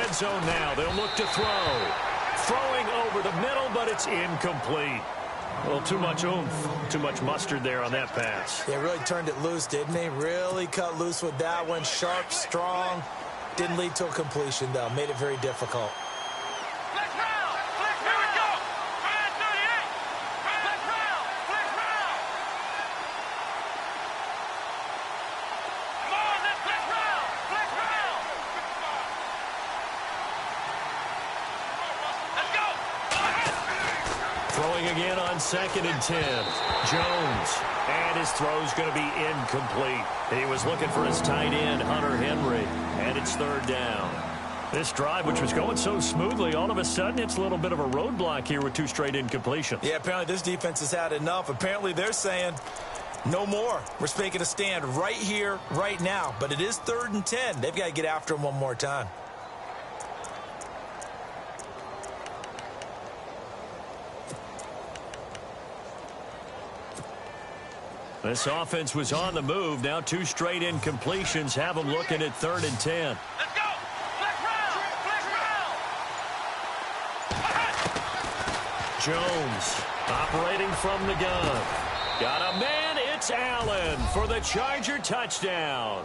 red zone now. They'll look to throw. Throwing over the middle, but it's incomplete. Well, too much oomph, too much mustard there on that pass. They really turned it loose, didn't they? Really cut loose with that one. Sharp, strong. Didn't lead to a completion, though. Made it very difficult. Throwing again on 2nd and 10. Jones. And his throw's going to be incomplete. He was looking for his tight end, Hunter Henry. And it's 3rd down. This drive, which was going so smoothly, all of a sudden it's a little bit of a roadblock here with 2 straight incompletions. Yeah, apparently this defense has had enough. Apparently they're saying no more. We're making a stand right here, right now. But it is 3rd and 10. They've got to get after him one more time. This offense was on the move. Now 2 straight incompletions have them looking at 3rd and 10. Let's go! Flex round! Flex round! Jones operating from the gun. Got a man. It's Allen for the Charger touchdown.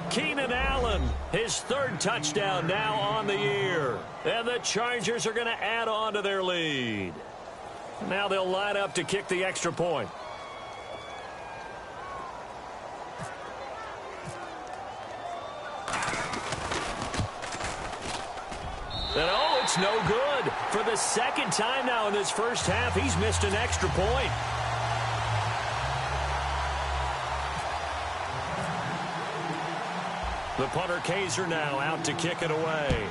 Keenan Allen, his 3rd touchdown now on the year. And the Chargers are going to add on to their lead. Now they'll line up to kick the extra point. And oh, it's no good. For the 2nd time now in this first half, he's missed an extra point. The punter Kaiser now out to kick it away.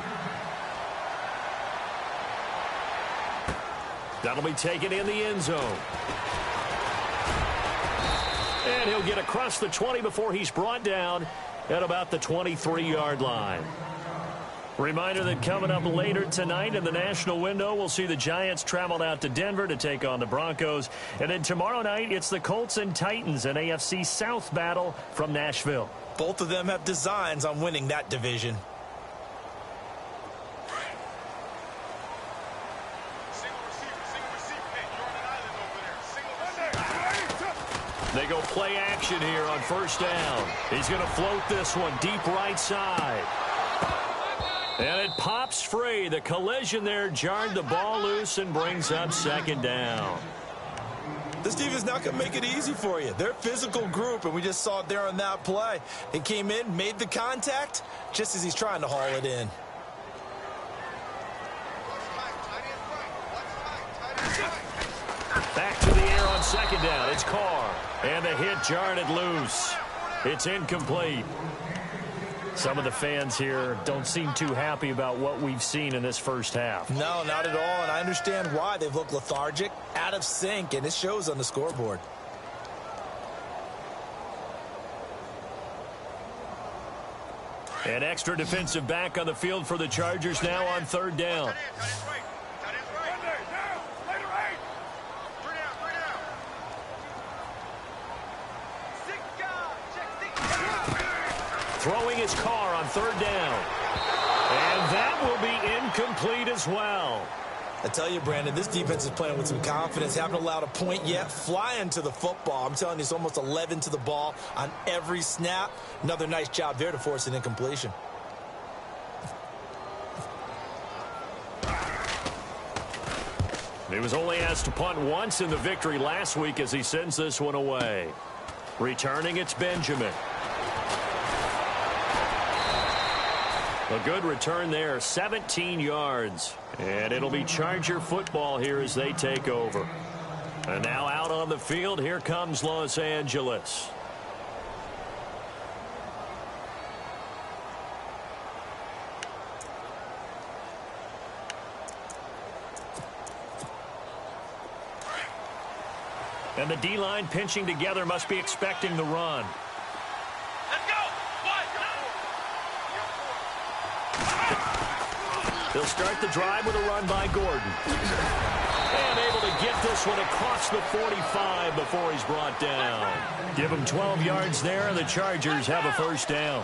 That'll be taken in the end zone. And he'll get across the 20 before he's brought down at about the 23-yard line. Reminder that coming up later tonight in the national window, we'll see the Giants travel out to Denver to take on the Broncos. And then tomorrow night, it's the Colts and Titans, an AFC South battle from Nashville. Both of them have designs on winning that division. They go play action here on 1st down. He's going to float this one deep right side. And it pops free. The collision there jarred the ball loose and brings up 2nd down. This defense not going to make it easy for you. They're a physical group, and we just saw it there on that play. He came in, made the contact, just as he's trying to haul it in. Back to the air on 2nd down. It's Carr. And the hit jarred it loose. It's incomplete. Some of the fans here don't seem too happy about what we've seen in this first half. No, not at all, and I understand why. They've looked lethargic, out of sync, and it shows on the scoreboard. An extra defensive back on the field for the Chargers now on 3rd down. Throwing his Carr on 3rd down. And that will be incomplete as well. I tell you, Brandon, this defense is playing with some confidence. Haven't allowed a point yet. Flying to the football. I'm telling you, it's almost 11 to the ball on every snap. Another nice job there to force an incompletion. He was only asked to punt once in the victory last week as he sends this one away. Returning, it's Benjamin. A good return there, 17 yards. And it'll be Charger football here as they take over. And now out on the field, here comes Los Angeles. And the D-line pinching together, must be expecting the run. They'll start the drive with a run by Gordon. And able to get this one across the 45 before he's brought down. Give him 12 yards there, and the Chargers have a 1st down.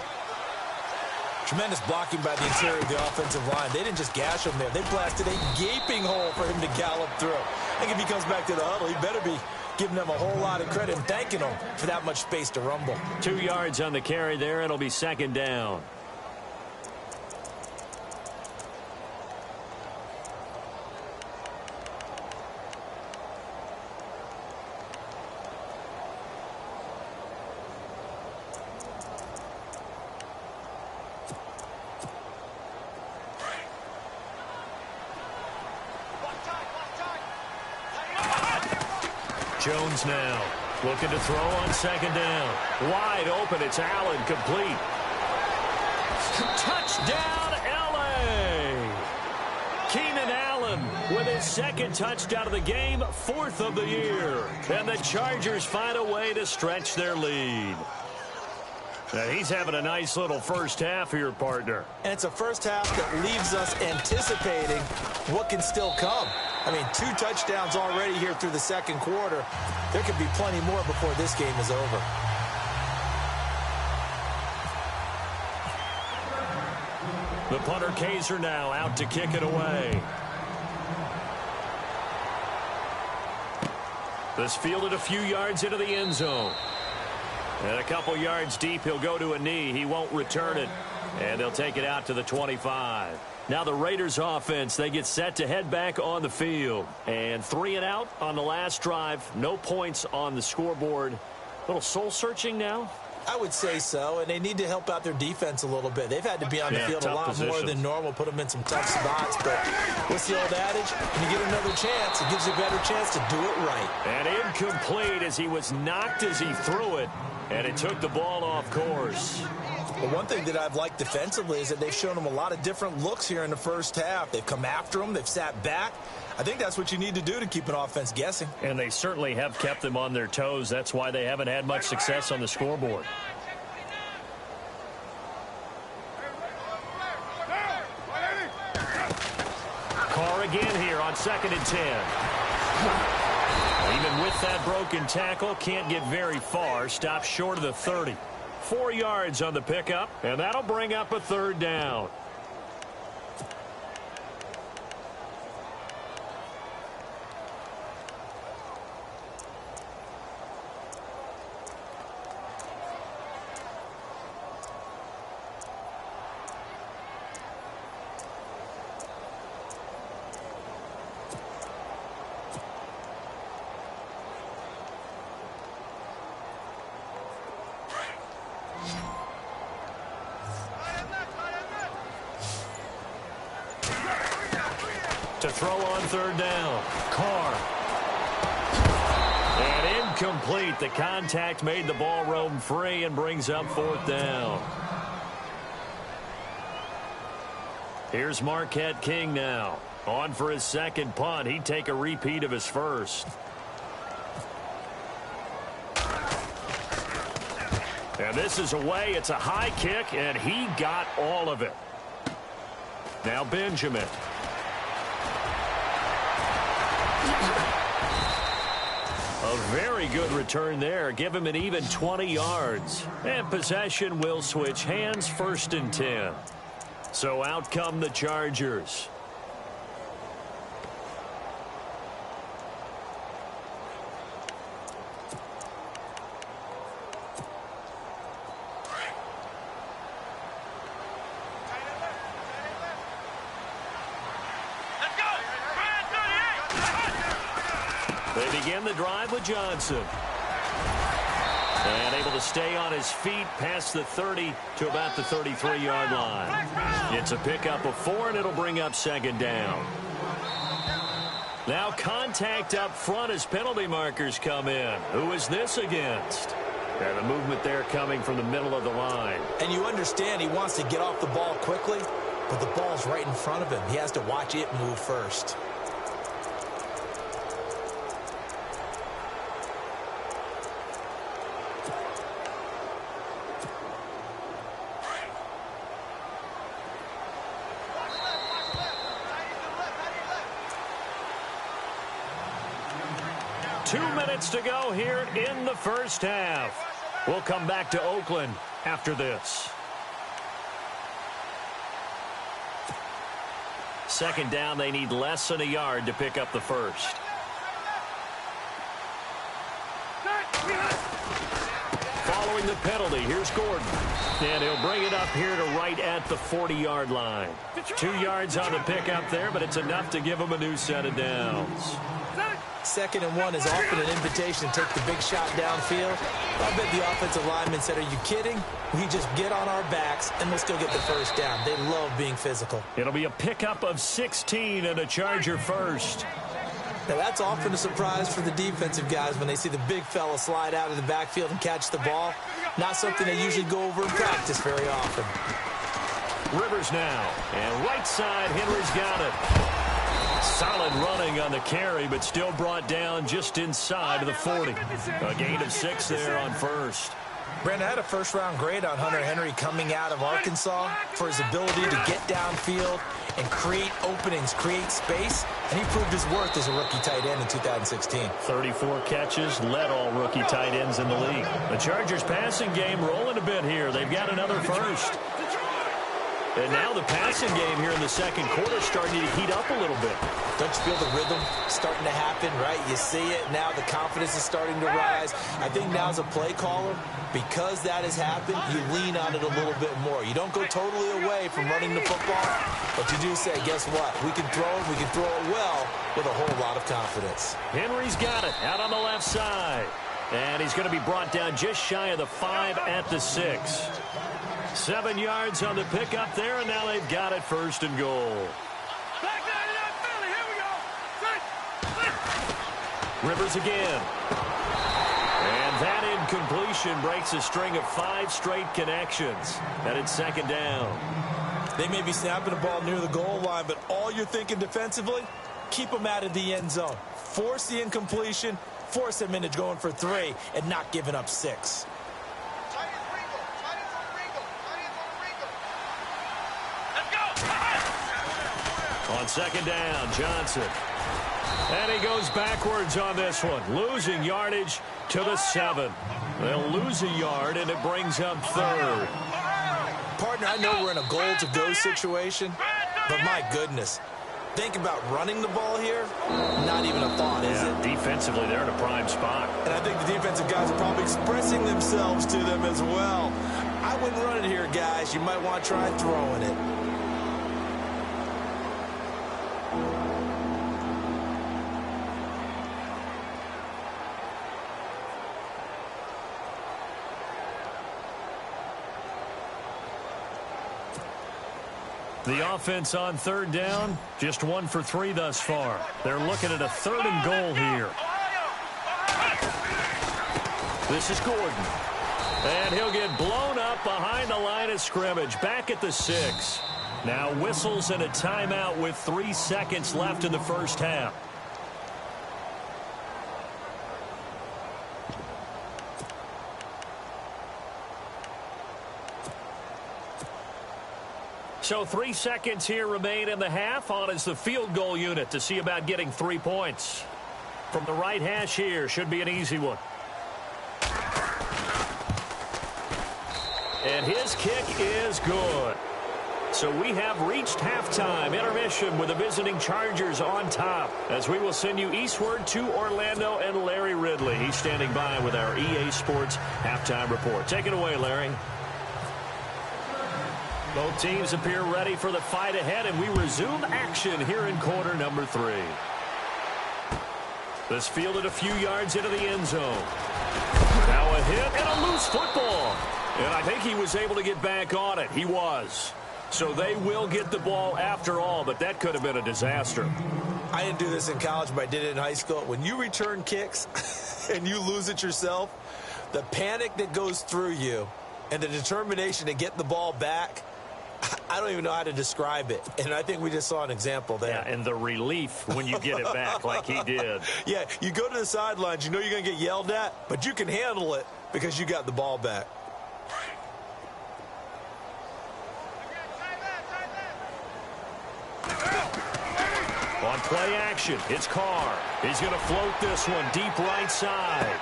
Tremendous blocking by the interior of the offensive line. They didn't just gash him there. They blasted a gaping hole for him to gallop through. I think if he comes back to the huddle, he better be giving them a whole lot of credit and thanking them for that much space to rumble. 2 yards on the carry there. It'll be second down. Jones now looking to throw on second down. Wide open. It's Allen, complete. Touchdown, L.A. Keenan Allen with his second touchdown of the game, 4th of the year. And the Chargers find a way to stretch their lead. And he's having a nice little first half here, partner. And it's a first half that leaves us anticipating what can still come. I mean, 2 touchdowns already here through the second quarter. There could be plenty more before this game is over. The punter Kaiser now out to kick it away. This fielded a few yards into the end zone. And a couple yards deep, he'll go to a knee. He won't return it. And they'll take it out to the 25. Now the Raiders offense, they get set to head back on the field. And 3 and out on the last drive. No points on the scoreboard. A little soul-searching now? I would say so, and they need to help out their defense a little bit. They've had to be on the field a lot more than normal, put them in some tough spots. But what's the old adage? When you get another chance, it gives you a better chance to do it right. And incomplete as he was knocked as he threw it. And it took the ball off course. Well, one thing that I've liked defensively is that they've shown them a lot of different looks here in the first half. They've come after them. They've sat back. I think that's what you need to do to keep an offense guessing. And they certainly have kept them on their toes. That's why they haven't had much success on the scoreboard. Carr again here on 2nd and 10. Even with that broken tackle, can't get very far. Stops short of the 30. 4 yards on the pickup, and that'll bring up a 3rd down. To throw on 3rd down. Carr. And incomplete. The contact made the ball roam free and brings up 4th down. Here's Marquette King now. On for his second punt. He'd take a repeat of his first. And this is away. It's a high kick, and he got all of it. Now Benjamin. A very good return there. Give him an even 20 yards. And possession will switch hands, 1st and 10. So out come the Chargers. They begin the drive with Johnson. And able to stay on his feet past the 30 to about the 33-yard line. It's a pickup of 4, and it'll bring up 2nd down. Now contact up front as penalty markers come in. Who is this against? And the movement there coming from the middle of the line. And you understand he wants to get off the ball quickly, but the ball's right in front of him. He has to watch it move first. To go here in the first half. We'll come back to Oakland after this. second down, they need less than a yard to pick up the first. Following the penalty, here's Gordon. And he'll bring it up here to right at the 40-yard line. 2 yards on the pickup there, but it's enough to give him a new set of downs. 2nd and 1 is often an invitation to take the big shot downfield. I bet the offensive lineman said, are you kidding? We just get on our backs and we'll still get the first down. They love being physical. It'll be a pickup of 16 and a Charger first. Now, that's often a surprise for the defensive guys when they see the big fella slide out of the backfield and catch the ball. Not something they usually go over in practice very often. Rivers now, and right side, Henry's got it. Solid running on the carry, but still brought down just inside of the 40. A gain of 6 there on first. Brandon, I had a first-round grade on Hunter Henry coming out of Arkansas for his ability to get downfield and create openings, create space, and he proved his worth as a rookie tight end in 2016. 34 catches, led all rookie tight ends in the league. The Chargers passing game rolling a bit here. They've got another first. And now the passing game here in the second quarter starting to heat up a little bit. Don't you feel the rhythm starting to happen, right? You see it. Now the confidence is starting to rise. I think now as a play caller, because that has happened, you lean on it a little bit more. You don't go totally away from running the football, but you do say, guess what? We can throw it. We can throw it well with a whole lot of confidence. Henry's got it out on the left side. And he's going to be brought down just shy of the 5 at the 6. 7 yards on the pickup there, and now they've got it 1st and goal. Rivers again. And that incompletion breaks a string of 5 straight connections. And it's 2nd down. They may be snapping the ball near the goal line, but all you're thinking defensively, keep them out of the end zone. Force the incompletion, force them into going for 3, and not giving up 6. On 2nd down, Johnson. And he goes backwards on this one, losing yardage to the 7. They'll lose a yard, and it brings up 3rd. Partner, I know we're in a goal-to-go situation, but my goodness, think about running the ball here, not even a thought, is it? Defensively, they're in a prime spot. And I think the defensive guys are probably expressing themselves to them as well. I wouldn't run it here, guys. You might want to try throwing it. The offense on 3rd down, just 1 for 3 thus far. They're looking at a 3rd and goal here. This is Gordon. And he'll get blown up behind the line of scrimmage, back at the 6. Now whistles and a timeout with 3 seconds left in the first half. So 3 seconds here remain in the half. On is the field goal unit to see about getting 3 points. From the right hash here, should be an easy one. And his kick is good. So we have reached halftime intermission with the visiting Chargers on top, as we will send you eastward to Orlando and Larry Ridley. He's standing by with our EA Sports halftime report. Take it away, Larry. Both teams appear ready for the fight ahead, and we resume action here in quarter number 3. This fielded a few yards into the end zone. Now a hit and a loose football. And I think he was able to get back on it. He was. So they will get the ball after all, but that could have been a disaster. I didn't do this in college, but I did it in high school. When you return kicks and you lose it yourself, the panic that goes through you and the determination to get the ball back, I don't even know how to describe it. And I think we just saw an example there. Yeah, and the relief when you get it back like he did. Yeah, you go to the sidelines, you know you're going to get yelled at, but you can handle it because you got the ball back. On play action, it's Carr. He's going to float this one deep right side.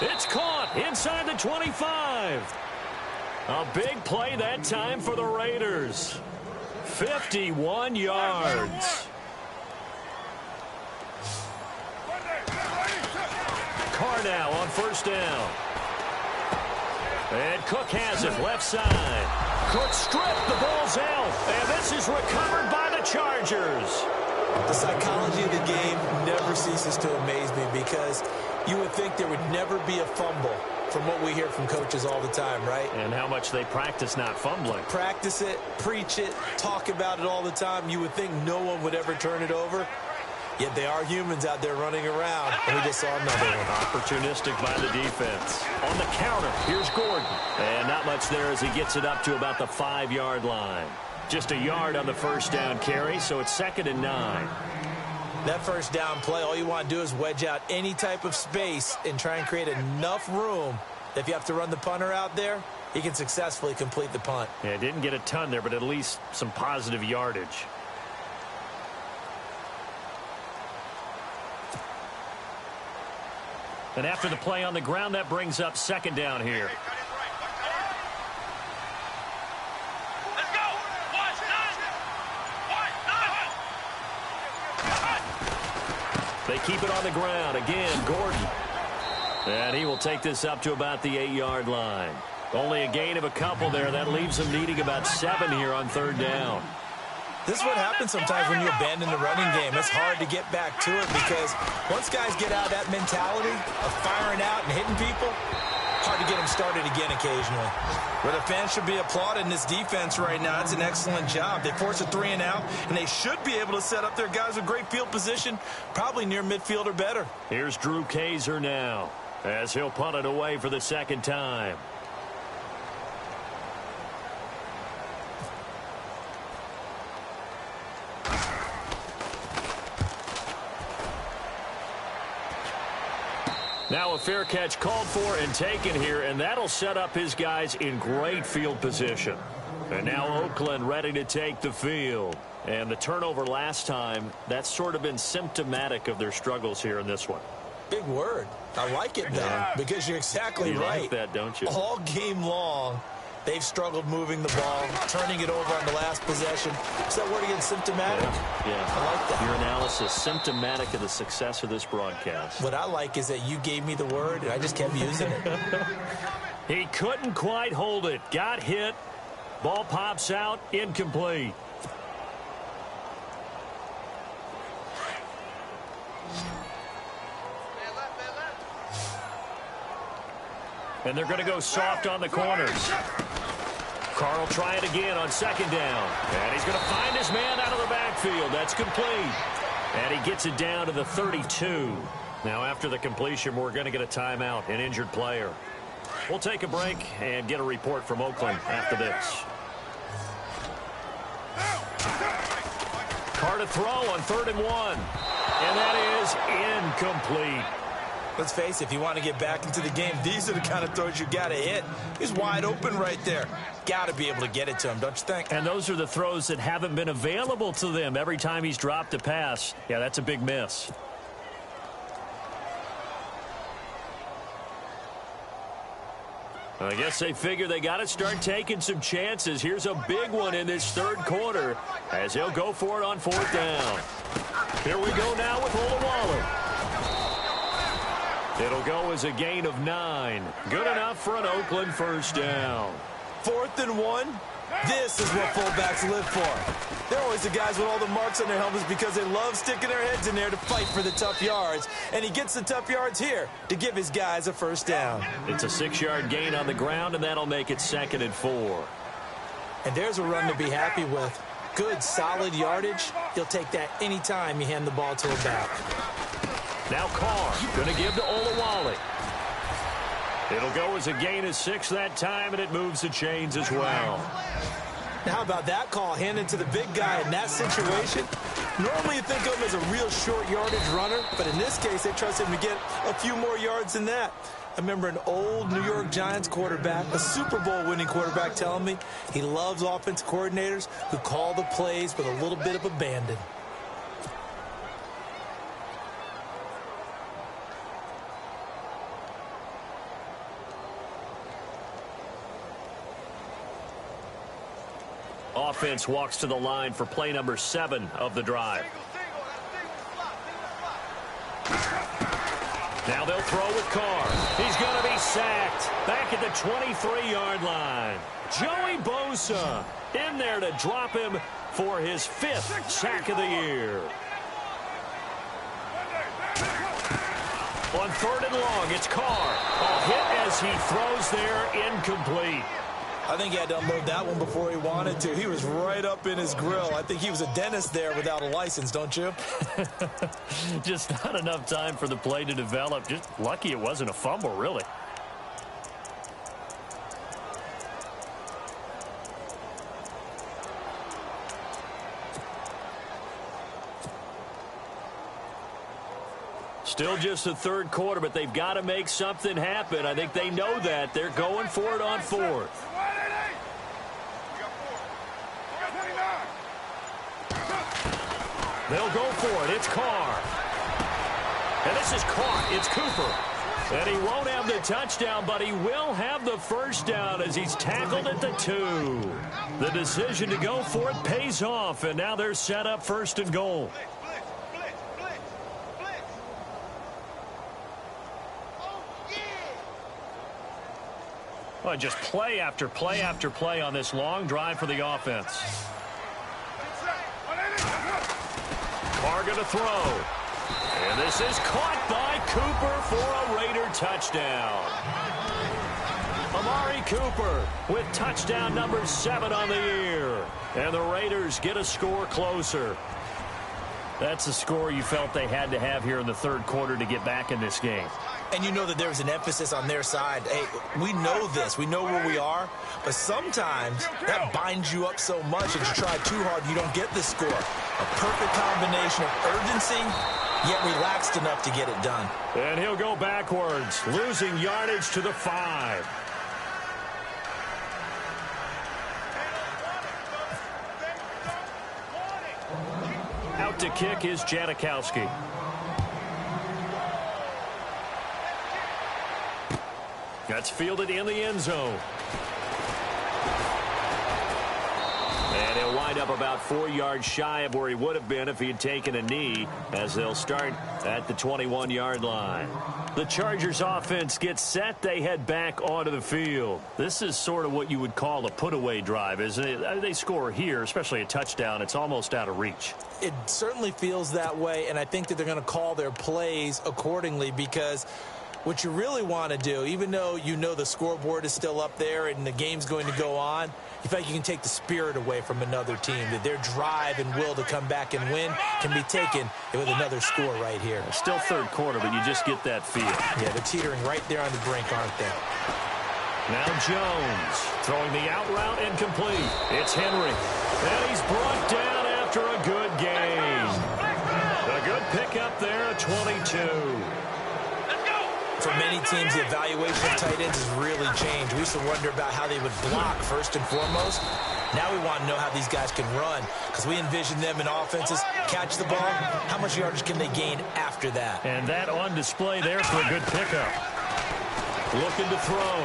It's caught inside the 25. A big play that time for the Raiders. 51 yards. Carr now on first down. And Cook has it left side. Cook stripped, the ball's out. And this is recovered by the Chargers. The psychology of the game never ceases to amaze me because you would think there would never be a fumble from what we hear from coaches all the time, right? And how much they practice not fumbling. Practice it, preach it, talk about it all the time. You would think no one would ever turn it over. Yet they are humans out there running around, and we just saw another one. Opportunistic by the defense. On the counter, here's Gordon. And not much there as he gets it up to about the 5-yard line. Just a yard on the first down carry, so it's 2nd and 9. That first down play, all you want to do is wedge out any type of space and try and create enough room. If you have to run the punter out there, he can successfully complete the punt. Yeah, didn't get a ton there, but at least some positive yardage. And after the play on the ground, that brings up 2nd down here. Let's go. Watch, They keep it on the ground. Again, Gordon. And he will take this up to about the 8-yard line. Only a gain of a couple there. That leaves him needing about 7 here on 3rd down. This is what happens sometimes when you abandon the running game. It's hard to get back to it because once guys get out of that mentality of firing out and hitting people, hard to get them started again occasionally. Where the fans should be applauding this defense right now. It's an excellent job. They force a 3 and out, and they should be able to set up their guys with great field position, probably near midfield or better. Here's Drew Kaiser now as he'll punt it away for the 2nd time. Now a fair catch called for and taken here, and that'll set up his guys in great field position. And now Oakland ready to take the field. And the turnover last time, that's sort of been symptomatic of their struggles here in this one. Big word. I like it, though, because you're exactly right. You like that, don't you? All game long, they've struggled moving the ball, turning it over on the last possession. Is that word again, symptomatic? Yeah. I like that. Your analysis, symptomatic of the success of this broadcast. What I like is that you gave me the word, and I just kept using it. He couldn't quite hold it. Got hit. Ball pops out. Incomplete. And they're going to go soft on the corners. Carr will try it again on 2nd down. And he's going to find his man out of the backfield. That's complete. And he gets it down to the 32. Now after the completion, we're going to get a timeout, an injured player. We'll take a break and get a report from Oakland after this. Carr to throw on 3rd and 1. And that is incomplete. Let's face it, if you want to get back into the game, these are the kind of throws you got to hit. He's wide open right there. Got to be able to get it to him, don't you think? And those are the throws that haven't been available to them every time he's dropped a pass. Yeah, that's a big miss. I guess they figure they got to start taking some chances. Here's a big one in this 3rd quarter as he'll go for it on 4th down. Here we go now with Olawale. It'll go as a gain of 9. Good enough for an Oakland 1st down. 4th and 1. This is what fullbacks live for. They're always the guys with all the marks on their helmets because they love sticking their heads in there to fight for the tough yards. And he gets the tough yards here to give his guys a 1st down. It's a 6-yard gain on the ground, and that'll make it 2nd and 4. And there's a run to be happy with. Good, solid yardage. He'll take that any time you hand the ball to a back. Now Carr going to give to Olawale. It'll go as a gain of 6 that time, and it moves the chains as well. Now, how about that call handed to the big guy in that situation? Normally you think of him as a real short yardage runner, but in this case they trust him to get a few more yards than that. I remember an old New York Giants quarterback, a Super Bowl winning quarterback, telling me he loves offensive coordinators who call the plays with a little bit of abandon. offense walks to the line for play number 7 of the drive. Now they'll throw with Carr. He's going to be sacked back at the 23-yard line. Joey Bosa in there to drop him for his 5th sack of the year. On 3rd and long, it's Carr. A hit as he throws there, incomplete. I think he had to unload that one before he wanted to. He was right up in his grill. I think he was a dentist there without a license, don't you? Just not enough time for the play to develop. Just lucky it wasn't a fumble, really. Still just the 3rd quarter, but they've got to make something happen. I think they know that. They're going for it on 4th. They'll go for it. It's Carr. And this is caught. It's Cooper. And he won't have the touchdown, but he will have the first down as he's tackled at the 2. The decision to go for it pays off, and now they're set up 1st and goal. Well, just play after play after play on this long drive for the offense. Carr going to throw. And this is caught by Cooper for a Raider touchdown. Amari Cooper with touchdown number 7 on the year. And the Raiders get a score closer. That's a score you felt they had to have here in the 3rd quarter to get back in this game. And you know that there's an emphasis on their side. Hey, we know this. We know where we are. But sometimes that binds you up so much that you try too hard, you don't get the score. A perfect combination of urgency, yet relaxed enough to get it done. And he'll go backwards, losing yardage to the 5. Out to kick is Janikowski. That's fielded in the end zone. And he'll wind up about 4 yards shy of where he would have been if he had taken a knee, as they'll start at the 21-yard line. The Chargers offense gets set. They head back onto the field. This is sort of what you would call a put-away drive, isn't it? They score here, especially a touchdown. It's almost out of reach. It certainly feels that way, and I think that they're going to call their plays accordingly, because what you really want to do, even though you know the scoreboard is still up there and the game's going to go on, you feel like you can take the spirit away from another team, that their drive and will to come back and win can be taken with another score right here. Still 3rd quarter, but you just get that feel. Yeah, they're teetering right there on the brink, aren't they? Now Jones throwing the out route incomplete. It's Henry. And he's brought down after a good gain. A good pickup there at 22. For many teams, the evaluation of tight ends has really changed. We used to wonder about how they would block first and foremost. Now we want to know how these guys can run, because we envision them in offenses catch the ball. How much yardage can they gain after that? And that on display there for a good pickup. Looking to throw.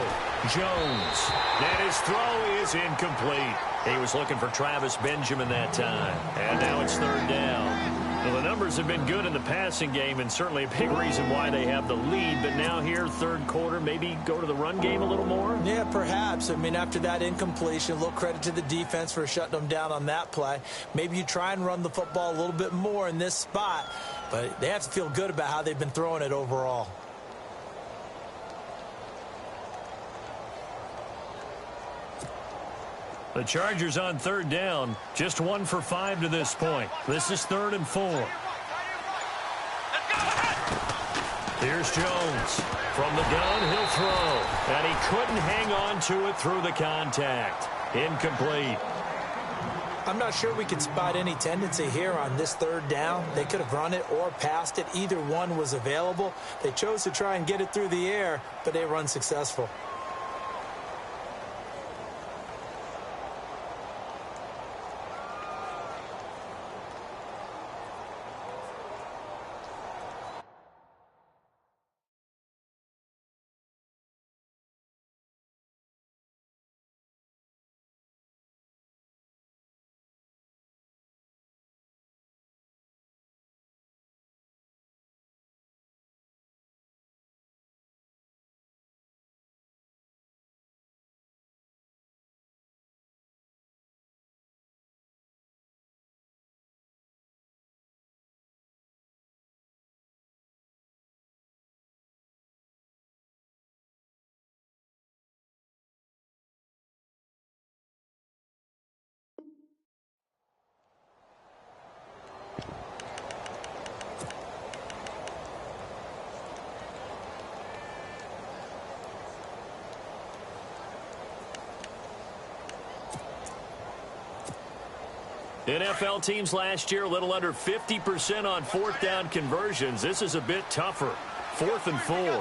Jones. And his throw is incomplete. He was looking for Travis Benjamin that time. And now it's 3rd down. Well, the numbers have been good in the passing game, and certainly a big reason why they have the lead. But now here, 3rd quarter, maybe go to the run game a little more? Yeah, perhaps. I mean, after that incompletion, a little credit to the defense for shutting them down on that play. Maybe you try and run the football a little bit more in this spot, but they have to feel good about how they've been throwing it overall. The Chargers on 3rd down, just 1 for 5 to this point. This is 3rd and 4. Here's Jones. From the gun, he'll throw. And he couldn't hang on to it through the contact. Incomplete. I'm not sure we could spot any tendency here on this 3rd down. They could have run it or passed it. Either one was available. They chose to try and get it through the air, but they were unsuccessful. NFL teams last year, a little under 50% on fourth down conversions. This is a bit tougher. 4th and 4. Let's go.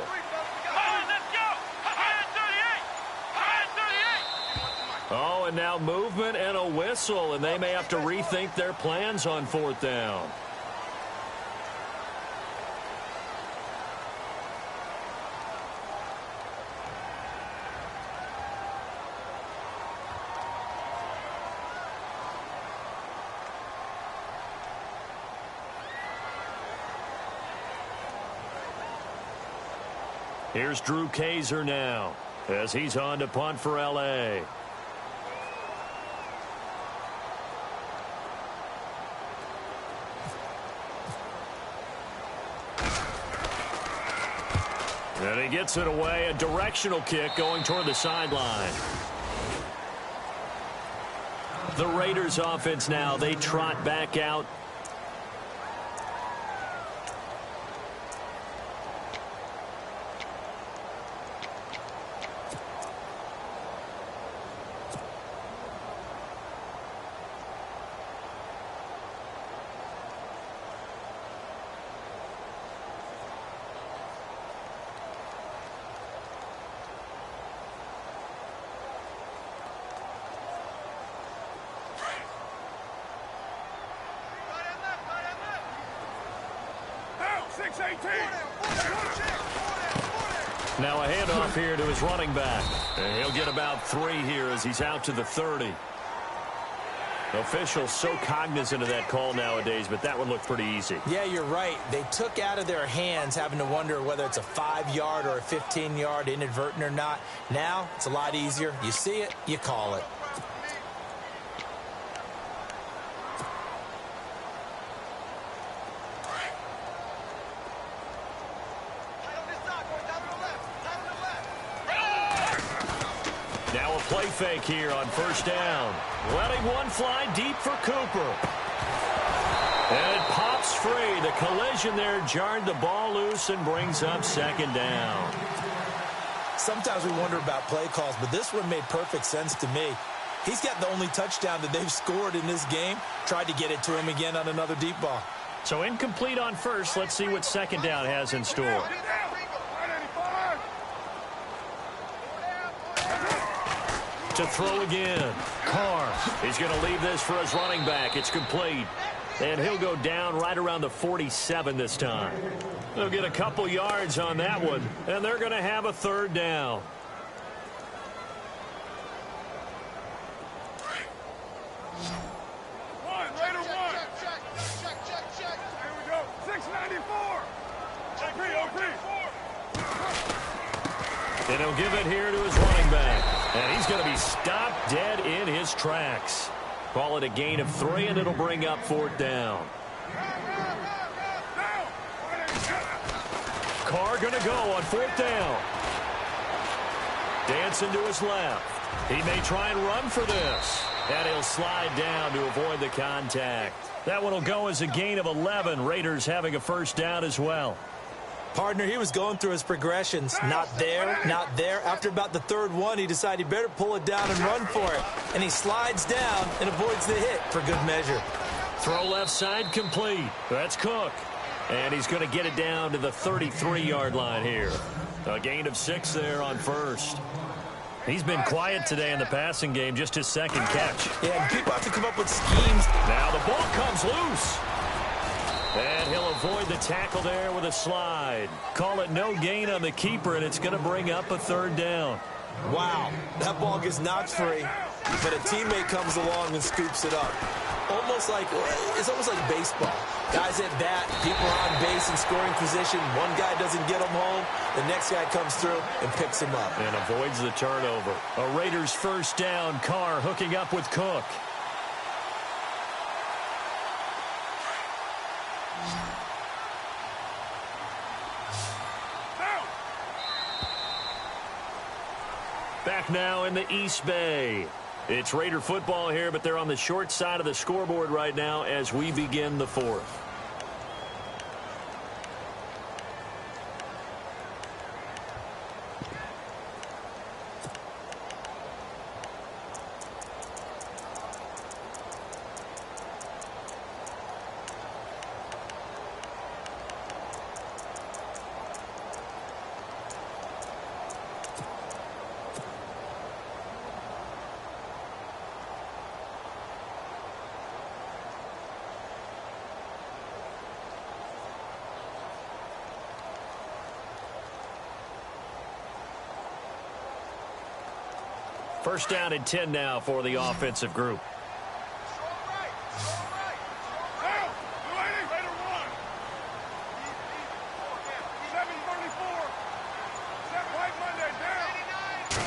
38. Oh, and now movement and a whistle, and they may have to rethink their plans on 4th down. Here's Drew Kaiser now as he's on to punt for L.A. And he gets it away, a directional kick going toward the sideline. The Raiders offense now, they trot back out. Now a handoff here to his running back. And he'll get about 3 here as he's out to the 30. Officials so cognizant of that call nowadays, but that would look pretty easy. Yeah, you're right. They took out of their hands having to wonder whether it's a 5-yard or a 15-yard inadvertent or not. Now it's a lot easier. You see it, you call it. Play fake here on 1st down. Letting one fly deep for Cooper. And it pops free. The collision there jarred the ball loose and brings up 2nd down. Sometimes we wonder about play calls, but this one made perfect sense to me. He's got the only touchdown that they've scored in this game. Tried to get it to him again on another deep ball. So incomplete on 1st. Let's see what 2nd down has in store. To throw again. Carr. He's going to leave this for his running back. It's complete. And he'll go down right around the 47 this time. They'll get a couple yards on that one. And they're going to have a 3rd down. Raider 1. Check. Here we go. 694. OP. And he'll give it here to his running back. And he's going to be stopped dead in his tracks. Call it a gain of 3, and it'll bring up 4th down. Carr going to go on 4th down. Dancing to his left. He may try and run for this. And he'll slide down to avoid the contact. That one will go as a gain of 11. Raiders having a 1st down as well. Partner, he was going through his progressions. Not there, not there. After about the 3rd one, he decided he better pull it down and run for it. And he slides down and avoids the hit for good measure. Throw left side complete. That's Cook. And he's going to get it down to the 33-yard line here. A gain of 6 there on 1st. He's been quiet today in the passing game, just his 2nd catch. Yeah, and people have to come up with schemes. Now the ball comes loose. And he'll avoid the tackle there with a slide. Call it no gain on the keeper, and it's going to bring up a 3rd down. Wow, that ball gets knocked free, but a teammate comes along and scoops it up. It's almost like baseball. Guys at bat, people are on base in scoring position. One guy doesn't get him home. The next guy comes through and picks him up. And avoids the turnover. A Raiders 1st down. Carr hooking up with Cook. Back now in the East Bay. It's Raider football here, but they're on the short side of the scoreboard right now as we begin the 4th. First down and 10 now for the offensive group.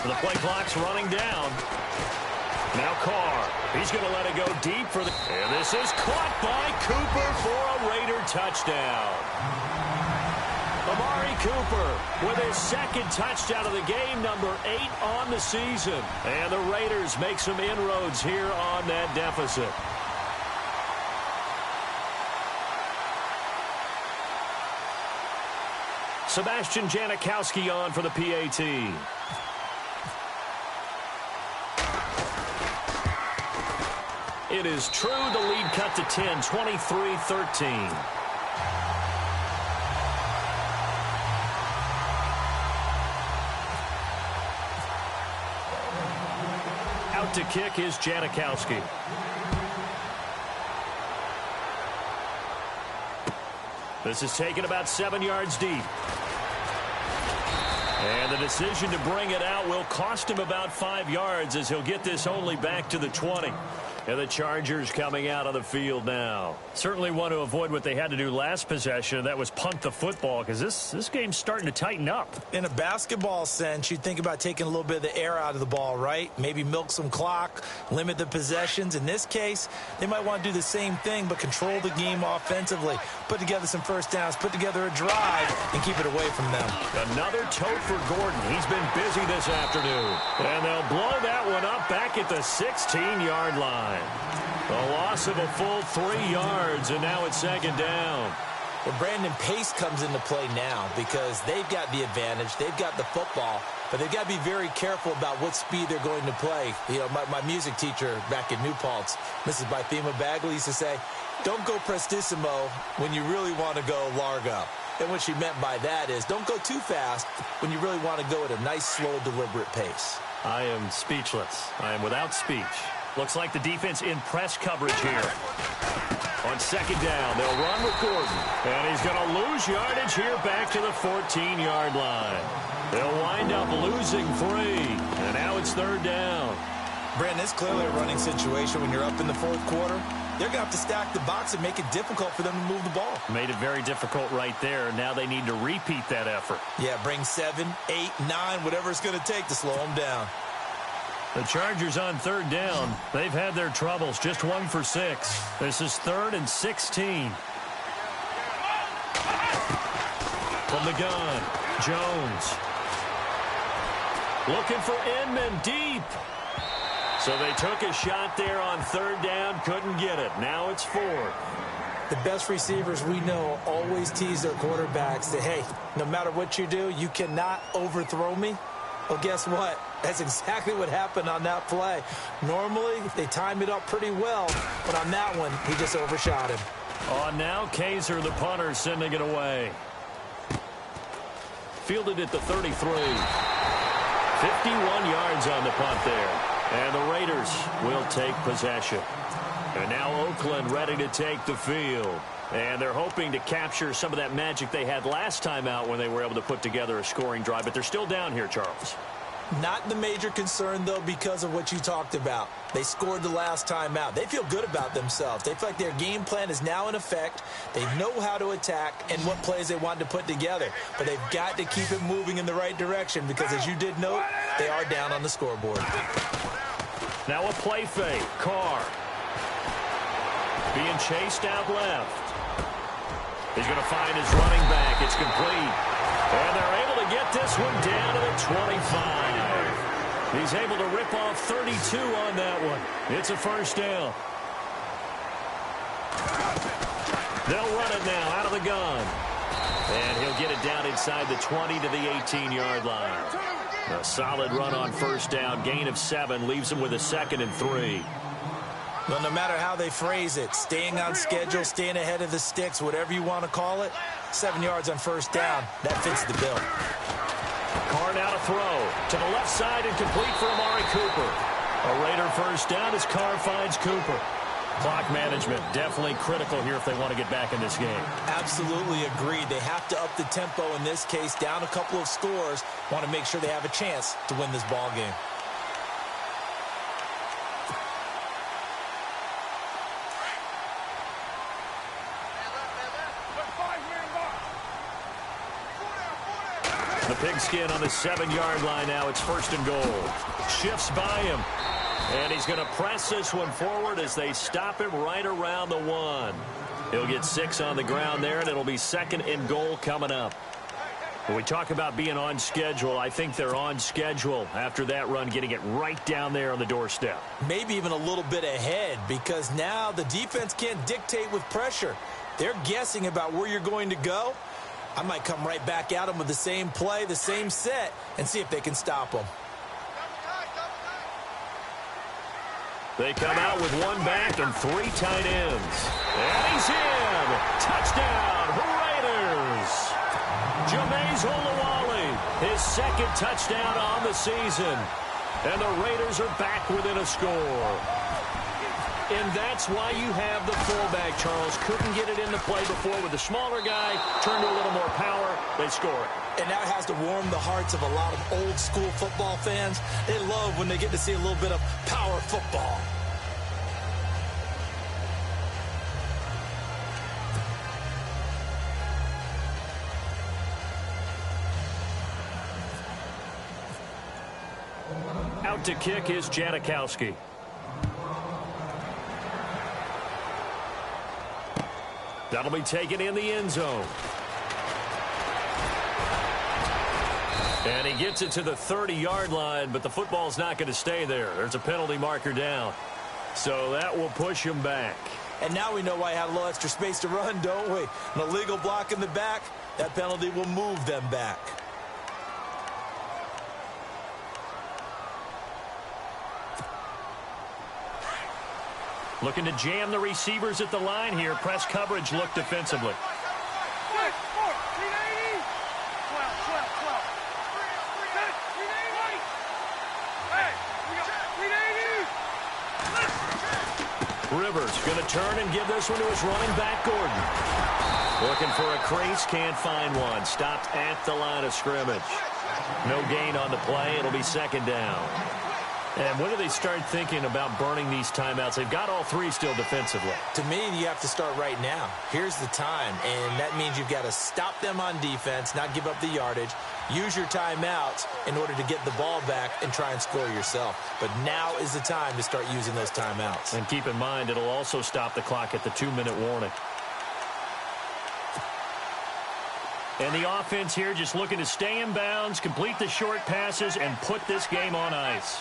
The play clock's running down. Now Carr. He's going to let it go deep for the... And this is caught by Cooper for a Raider touchdown. Amari Cooper with his second touchdown of the game, number 8 on the season. And the Raiders make some inroads here on that deficit. Sebastian Janikowski on for the PAT. It is true. The lead cut to 10, 23-13. Out to kick is Janikowski. This is taken about 7 yards deep. And the decision to bring it out will cost him about 5 yards as he'll get this only back to the 20. And the Chargers coming out on the field now. Certainly want to avoid what they had to do last possession. That was punt the football, because this game's starting to tighten up. In a basketball sense, you think about taking a little bit of the air out of the ball, right? Maybe milk some clock, limit the possessions. In this case, they might want to do the same thing, but control the game offensively. Put together some first downs, put together a drive, and keep it away from them. Another tote for Gordon. He's been busy this afternoon. And they'll blow that one up back at the 16-yard line. A loss of a full 3 yards, and now it's second down. Well, Brandon, pace comes into play now because they've got the advantage. They've got the football, but they've got to be very careful about what speed they're going to play. You know, my music teacher back in New Paltz, Mrs. Bythema Bagley, used to say, don't go prestissimo when you really want to go largo. And what she meant by that is don't go too fast when you really want to go at a nice, slow, deliberate pace. I am speechless. I am without speech. Looks like the defense in press coverage here. On second down, they'll run with Gordon. And he's going to lose yardage here back to the 14-yard line. They'll wind up losing 3. And now it's third down. Brandon, it's clearly a running situation when you're up in the fourth quarter. They're going to have to stack the box and make it difficult for them to move the ball. Made it very difficult right there. Now they need to repeat that effort. Yeah, bring 7, 8, 9, whatever it's going to take to slow them down. The Chargers on third down. They've had their troubles. Just 1 for 6. This is 3rd and 16. From the gun, Jones. Looking for Inman deep. So they took a shot there on third down. Couldn't get it. Now it's 4th. The best receivers we know always tease their quarterbacks that, hey, no matter what you do, you cannot overthrow me. Well, guess what? That's exactly what happened on that play. Normally, they time it up pretty well, but on that one, he just overshot him. On now, Kaiser, the punter, sending it away. Fielded at the 33. 51 yards on the punt there. And the Raiders will take possession. And now Oakland ready to take the field. And they're hoping to capture some of that magic they had last time out when they were able to put together a scoring drive. But they're still down here, Charles. Not the major concern, though, because of what you talked about. They scored the last time out. They feel good about themselves. They feel like their game plan is now in effect. They know how to attack and what plays they want to put together. But they've got to keep it moving in the right direction because, as you did note, they are down on the scoreboard. Now a play fake. Carr being chased out left. He's going to find his running back. It's complete. And they're able to get this one down to the 25. He's able to rip off 32 on that one. It's a first down. They'll run it now out of the gun. And he'll get it down inside the 20 to the 18-yard line. A solid run on first down. Gain of 7 leaves him with a 2nd and 3. Well, no matter how they phrase it, staying on schedule, staying ahead of the sticks, whatever you want to call it, 7 yards on first down, that fits the bill. Carr now to throw to the left side and complete for Amari Cooper. A Raider first down as Carr finds Cooper. Clock management definitely critical here if they want to get back in this game. Absolutely agreed. They have to up the tempo in this case, down a couple of scores, want to make sure they have a chance to win this ball game. The pigskin on the 7-yard line now. It's 1st and goal. Shifts by him. And he's going to press this one forward as they stop him right around the 1. He'll get 6 on the ground there, and it'll be 2nd and goal coming up. When we talk about being on schedule, I think they're on schedule after that run, getting it right down there on the doorstep. Maybe even a little bit ahead, because now the defense can't dictate with pressure. They're guessing about where you're going to go. I might come right back at them with the same play, the same set, and see if they can stop them. They come out with 1 back and 3 tight ends. And he's in. Touchdown, Raiders. Jameis Olawale, his 2nd touchdown on the season. And the Raiders are back within a score. And that's why you have the fullback, Charles. Couldn't get it into play before with the smaller guy. Turned to a little more power. They score it. And that has to warm the hearts of a lot of old-school football fans. They love when they get to see a little bit of power football. Out to kick is Janikowski. That'll be taken in the end zone. And he gets it to the 30-yard line, but the football's not going to stay there. There's a penalty marker down. So that will push him back. And now we know why he had a little extra space to run, don't we? An illegal block in the back, that penalty will move them back. Looking to jam the receivers at the line here. Press coverage look defensively. Rivers going to turn and give this one to his running back, Gordon. Looking for a crease, can't find one. Stopped at the line of scrimmage. No gain on the play. It'll be 2nd down. And when do they start thinking about burning these timeouts? They've got all 3 still defensively. To me, you have to start right now. Here's the time, and that means you've got to stop them on defense, not give up the yardage, use your timeouts in order to get the ball back and try and score yourself. But now is the time to start using those timeouts. And keep in mind, it'll also stop the clock at the 2-minute warning. And the offense here just looking to stay in bounds, complete the short passes, and put this game on ice.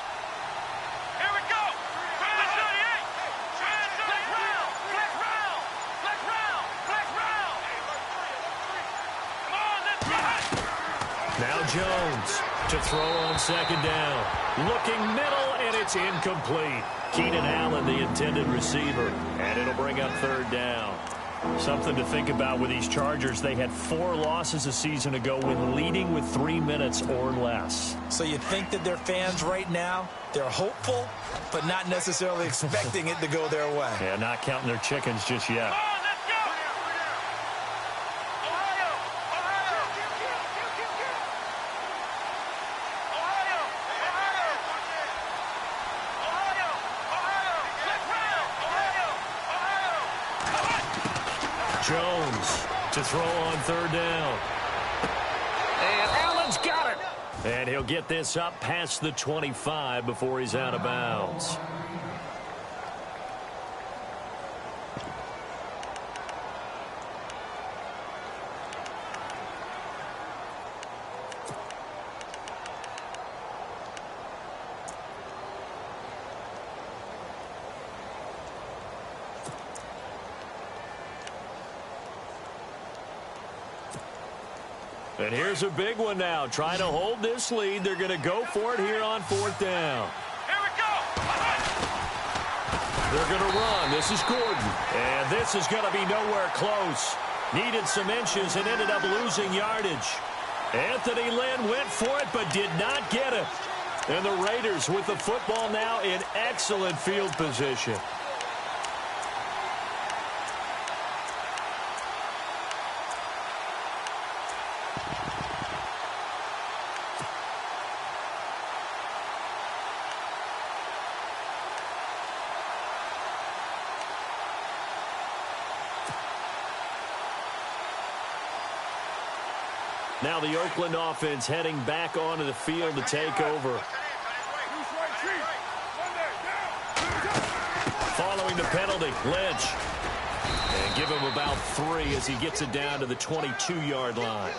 Now Jones to throw on 2nd down. Looking middle, and it's incomplete. Keenan Allen, the intended receiver. And it'll bring up 3rd down. Something to think about with these Chargers. They had 4 losses a season ago when leading with 3 minutes or less. So you think that their fans right now, they're hopeful, but not necessarily expecting it to go their way. Yeah, not counting their chickens just yet. Jones to throw on 3rd down. And Allen's got it. And he'll get this up past the 25 before he's out of bounds. And here's a big one now. Trying to hold this lead. They're going to go for it here on 4th down. Here we go. They're going to run. This is Gordon. And this is going to be nowhere close. Needed some inches and ended up losing yardage. Anthony Lynn went for it but did not get it. And the Raiders with the football now in excellent field position. Now the Oakland offense heading back onto the field to take over. Following the penalty, Lynch. And give him about 3 as he gets it down to the 22-yard line.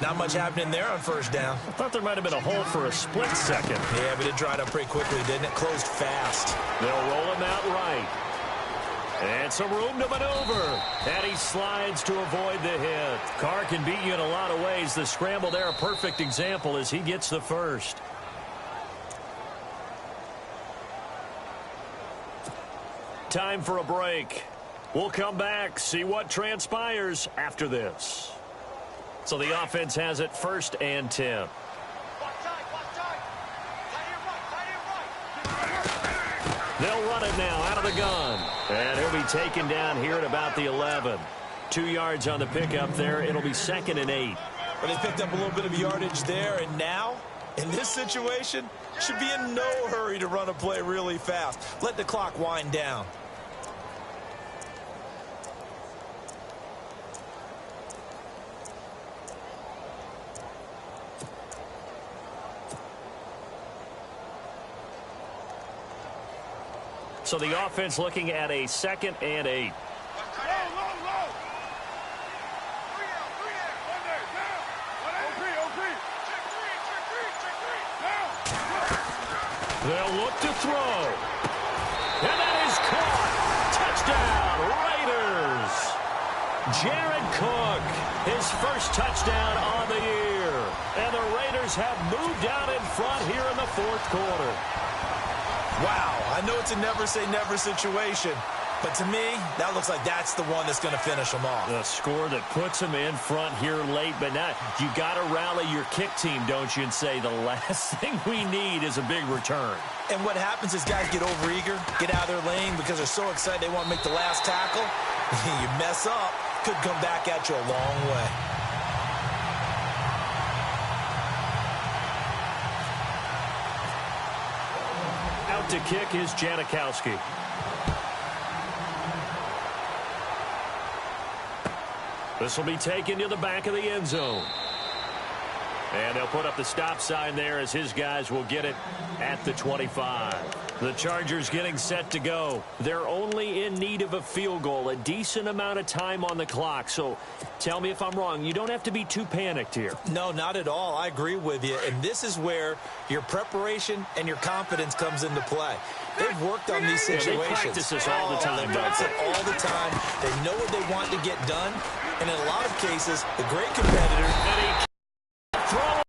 Not much happening there on first down. I thought there might have been a hole for a split second. Yeah, but it dried up pretty quickly, didn't it? Closed fast. They'll roll him out right. And some room to maneuver. And he slides to avoid the hit. Carr can beat you in a lot of ways. The scramble there, a perfect example as he gets the first. Time for a break. We'll come back, see what transpires after this. So the offense has it 1st and 10. They'll run it now out of the gun. And he'll be taken down here at about the 11. 2 yards on the pickup there. It'll be 2nd and 8. But they picked up a little bit of yardage there, and now, in this situation, should be in no hurry to run a play really fast. Let the clock wind down. So the offense looking at a 2nd and 8. They'll look to throw. And that is caught. Touchdown, Raiders. Jared Cook, his first touchdown on the year. And the Raiders have moved out in front here in the 4th quarter. Wow, I know it's a never-say-never situation, but to me, that looks like that's the one that's going to finish them off. The score that puts them in front here late, but now you got to rally your kick team, don't you, and say the last thing we need is a big return. And what happens is guys get overeager, get out of their lane because they're so excited they want to make the last tackle. You mess up, could come back at you a long way. Out to kick is Janikowski. This will be taken to the back of the end zone. And they'll put up the stop sign there as his guys will get it at the 25. The Chargers getting set to go. They're only in need of a field goal, a decent amount of time on the clock. So tell me if I'm wrong. You don't have to be too panicked here. No, not at all. I agree with you. And this is where your preparation and your confidence comes into play. They've worked on these situations. They practice this all the time. They practice it all the time. They know what they want to get done. And in a lot of cases, the great competitor...